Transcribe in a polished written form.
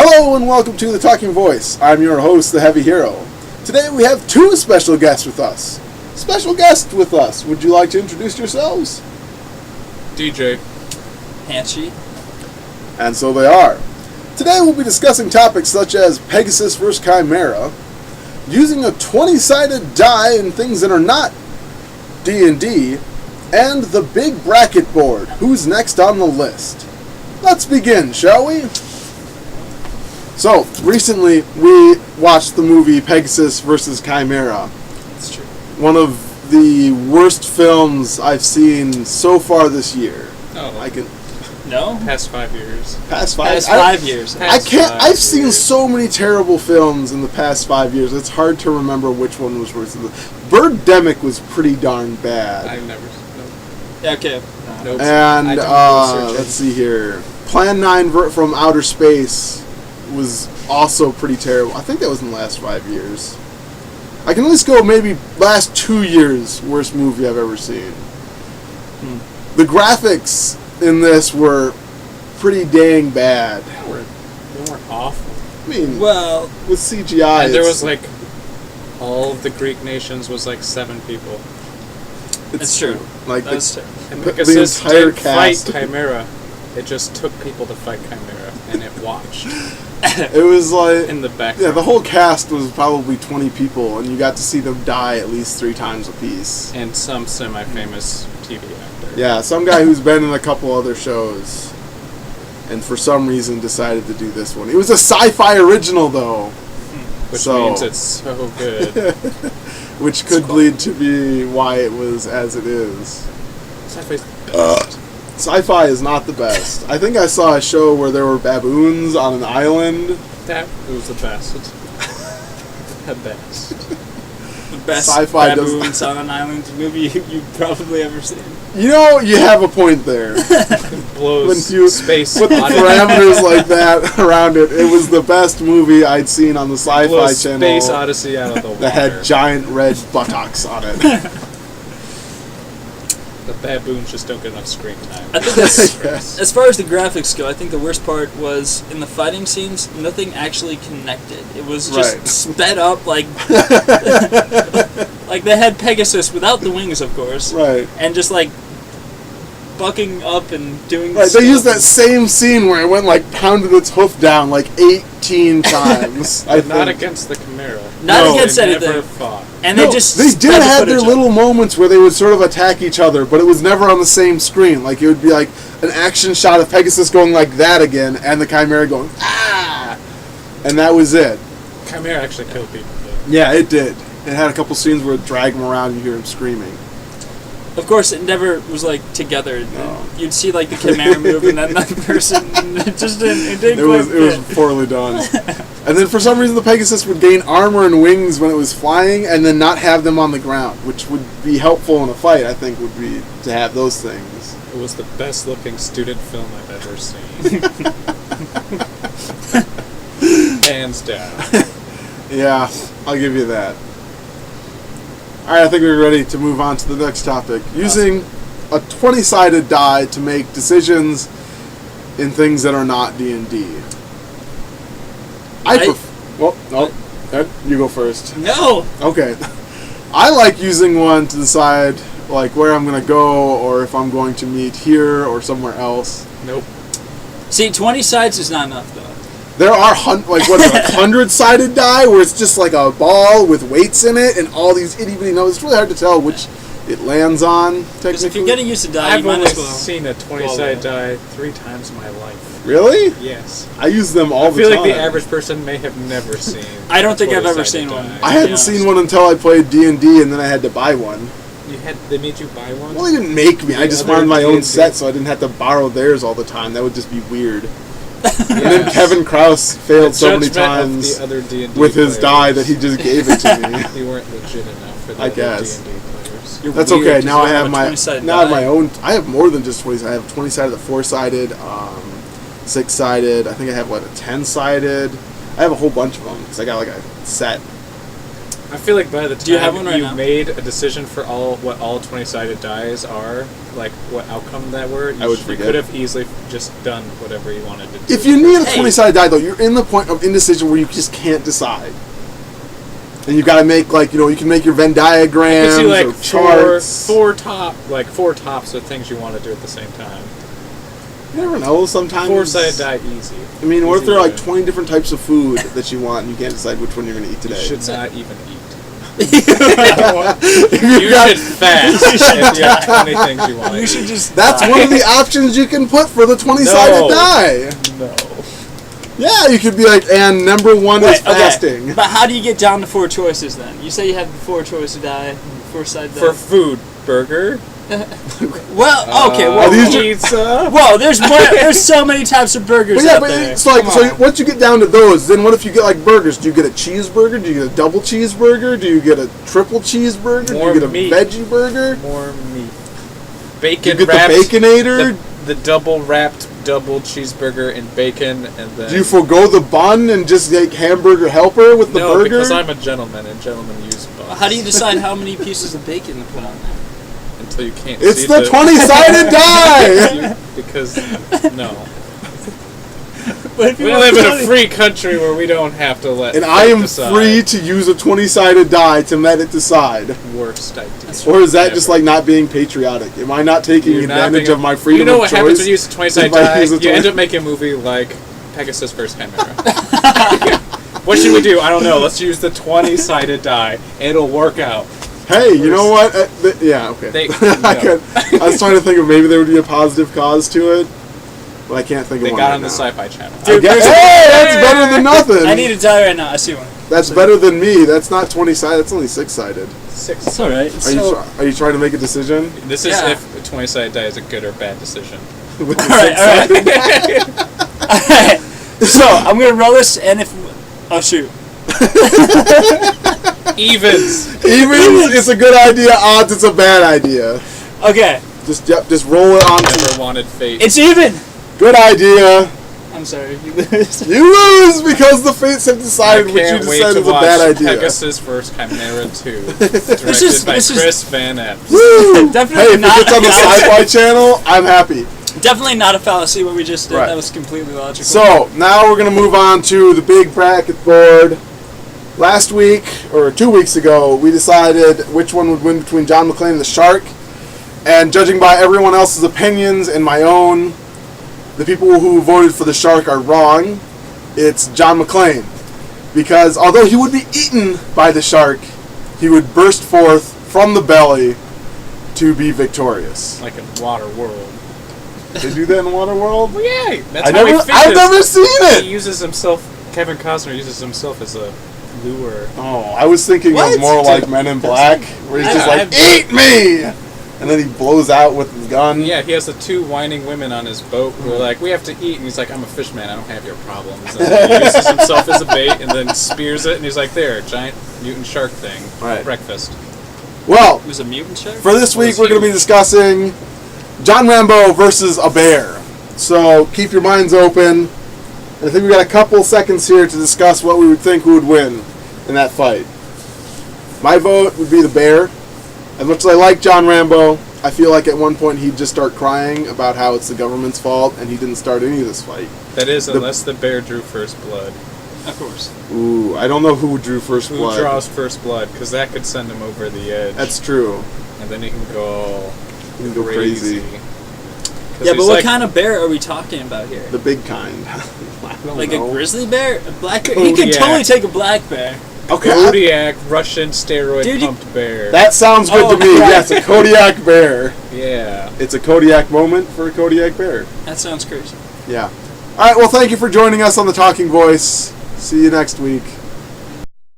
Hello and welcome to The Talking Voice. I'm your host, The Heavy Hero. Today we have two special guests with us. Would you like to introduce yourselves? DJ. Hanchy. And so they are. Today we'll be discussing topics such as Pegasus vs. Chimera, using a 20-sided die in things that are not D&D, and the big bracket board, who's next on the list. Let's begin, shall we? So, recently we watched the movie Pegasus vs. Chimera. That's true. One of the worst films I've seen so far this year. No? Past 5 years. Past 5 years. I've seen so many terrible films in the past 5 years. It's hard to remember which one was worse. Birdemic was pretty darn bad. I've never. Yeah, okay. Nope. And let's see here. Plan 9 from Outer Space was also pretty terrible. I think that was in the last 5 years. I can at least go maybe last 2 years worst movie I've ever seen. The graphics in this were pretty dang bad. They weren't awful. I mean, well, with CGI. And there was all of the Greek nations was 7 people. it's true. Like That's true. And the Pegasus entire didn't fight cast. Chimera. It just took people to fight Chimera, and it watched It was like in the background. yeah, the whole cast was probably 20 people, and you got to see them die at least 3 times a piece. And some semi-famous TV actor. Yeah, some guy who's been in a couple other shows, and for some reason decided to do this one. It was a sci-fi original, though. Which means it's so good. Which could lead to be why it was as it is. Sci-fi's the best. Sci-fi is not the best. I think I saw a show where there were baboons on an island. It was the best. The best. The best Sci-fi baboons on an island movie you've probably ever seen. You know, you have a point there. Blows When you space put the odyssey. parameters like that around it, it was the best movie I'd seen on the Sci-Fi Blows Channel. Space Odyssey out of the water. That had giant red buttocks on it. The baboons just don't get enough screen time. I think that's, Yes. as far as the graphics go, I think the worst part was in the fighting scenes, nothing actually connected. It was just Right. sped up like like they had Pegasus without the wings, of course. Right. And just bucking up and doing Right, stuff. they used that same scene where it went pounded its hoof down 18 times. But not against the Chimera. Not No, against They anything. never fought. And No, they just they spread did the have their footage little up. moments where they would sort of attack each other, but it was never on the same screen. It would be an action shot of Pegasus going like that again, and the Chimera going, ah! And that was it. Chimera actually killed people, though. Yeah, it did. It had a couple scenes where it dragged him around and you hear him screaming. Of course, it never was together. No. You'd see the Chimera move and then another person. It just didn't. It didn't It quite was fit. poorly done. And then for some reason the Pegasus would gain armor and wings when it was flying and then not have them on the ground, which would be helpful in a fight, I think, would be to have those things. It was the best looking student film I've ever seen. Hands down. Yeah, I'll give you that. Alright, I think we're ready to move on to the next topic. Using a 20-sided die to make decisions in things that are not D&D. Ed, you go first. No. Okay. I like using one to decide where I'm going to go or if I'm going to meet here or somewhere else. Nope. See, 20 sides is not enough, though. There are 100-sided die where it's just like a ball with weights in it and all these itty bitty numbers. It's really hard to tell which it lands on. Because if you're going to use a die, I've you might only as well. seen a 20-sided die 3 times in my life. Really? Yes. I use them all I the feel time. like the average person may have never seen. I don't think I've ever 20-sided seen one. die. I hadn't seen one until I played D&D and then I had to buy one. They made you buy one? Well, they didn't make me. I just other wanted my own D&D. set so I didn't have to borrow theirs all the time. That would just be weird. And then Kevin Krause failed so many times the other D&D with his players. die that he just gave it to me. You weren't legit enough for the I other guess. D&D players. You're That's weird okay. 'cause Now you I have a my 20-sided now I have die. my own. I have more than just 20. I have 20-sided, a 4-sided, 6-sided. I think I have a 10-sided. I have a whole bunch of them because I got a set. I feel like by the Do you have time one right you now? made a decision for what all 20-sided dies are, like what outcome that were, I would you forget. could have easily just done whatever you wanted to do. If you need a Hey. 20-sided die, though, you're in the point of indecision where you just can't decide. And you've got to make, like, you can make your Venn you diagrams see like or charts. four tops of things you want to do at the same time. You never know, sometimes. 4-sided die easy. I mean, what if Easy there are, like, to- 20 different types of food that you want and you can't decide which one you're going to eat You today? should not even eat. You You got- should fast if you have 20 things you want to You eat. should just. That's one of the options you can put for the 20-sided No. die. No. Yeah, you could be like, and number one is Wait, okay. fasting. But how do you get down to 4 choices then? You say you have the 4 choice to die, 4-sided die. For food, burger, Well, okay, well, these are- pizza. whoa, there's more. There's so many types of burgers But yeah, out but there. it's like, Come so on. once you get down to those, then what if you get like burgers? Do you get a cheeseburger? Do you get a double cheeseburger? Do you get a triple cheeseburger? More Do you get a meat. veggie burger? More meat. Do Bacon you get wrapped. the Baconator? The double wrapped double cheeseburger and bacon, and then. Do you forego the bun and just like hamburger helper with the no, burger? because I'm a gentleman, and gentlemen use buns. How do you decide how many pieces of bacon to put on there? Until you can't It's see the 20-sided die! Because, no. But if you We want live in a 20 free country where we don't have to let And I am decide. free to use a 20-sided die to let it decide. Worst idea. Or is that ever. just like not being patriotic? Am I not taking You're not advantage being- of my freedom You know of what choice? happens when you use a 20-sided if I die? use a You end 20 up making a movie like Pegasus vs. Chimera. What should we do? I don't know. Let's use the 20-sided die. It'll work out. Hey, you know what? Yeah, okay. They- I was trying to think of maybe there would be a positive cause to it, but I can't think of They one got right on the now. Sci-Fi Channel. I guess, hey, that's better than nothing. I need to die right now. I see one. That's better than me. That's not 20-sided. That's only 6-sided. Six. It's alright. Are you trying to make a decision? This is Yeah. if a 20-sided die is a good or bad decision. With the Alright, 6-sided? alright. So, I'm gonna roll this, and if. Oh, shoot. Evens. Evens, it's a good idea. Odds, it's a bad idea. Okay. Just roll it on. Never wanted fate. It's even! Good idea. I'm sorry, you lose. You lose because the fates have I decided what you can't wait decided to is a watch bad idea. Pegasus vs. Chimera 2, directed is- by this is- Chris Van Epps. Woo! Definitely Hey, if not it gets on the a fallacy. Sci-Fi Channel, I'm happy. Definitely not a fallacy what we just did. Right. That was completely logical. So, now we're going to move on to the big bracket board. Last week, or 2 weeks ago, we decided which one would win between John McClane and the Shark. And judging by everyone else's opinions and my own, the people who voted for the Shark are wrong. It's John McClane. Because although he would be eaten by the Shark, he would burst forth from the belly to be victorious. Like in Water World. They do that in Waterworld? Well, yeah, that's I've how he never fishes. seen it! He uses himself. Kevin Costner uses himself as a lure. Oh, I was thinking What? of more like Men in Black, where he's just like, "Eat me!" And then he blows out with his gun. Yeah, he has the 2 whining women on his boat who are like, "We have to eat," and he's like, "I'm a fish man. I don't have your problems." And he uses himself as a bait, and then spears it, and he's like, "There, giant mutant shark thing, Right. breakfast." Well, It was a mutant shark? for this week, we're going to be discussing John Rambo versus a bear. So keep your minds open. And I think we got a couple seconds here to discuss what we would think who would win in that fight. My vote would be the bear. As much as I like John Rambo, I feel like at one point he'd just start crying about how it's the government's fault and he didn't start any of this fight. That is, unless the bear drew first blood. Of course. Ooh, I don't know who drew first Who blood. draws first blood? Because that could send him over the edge. That's true. And then he can go He can go crazy. crazy. 'Cause Yeah, he's but what like, kind of bear are we talking about here? The big kind. I don't Like know. a grizzly bear? A black bear? He could Kodiak. totally take a black bear. Okay, Kodiak, Russian steroid Dude, you- pumped bear. that sounds good to me. right. Yes, a Kodiak bear. Yeah. It's a Kodiak moment for a Kodiak bear. That sounds crazy. Yeah. All right, well, thank you for joining us on The Talking Voice. See you next week.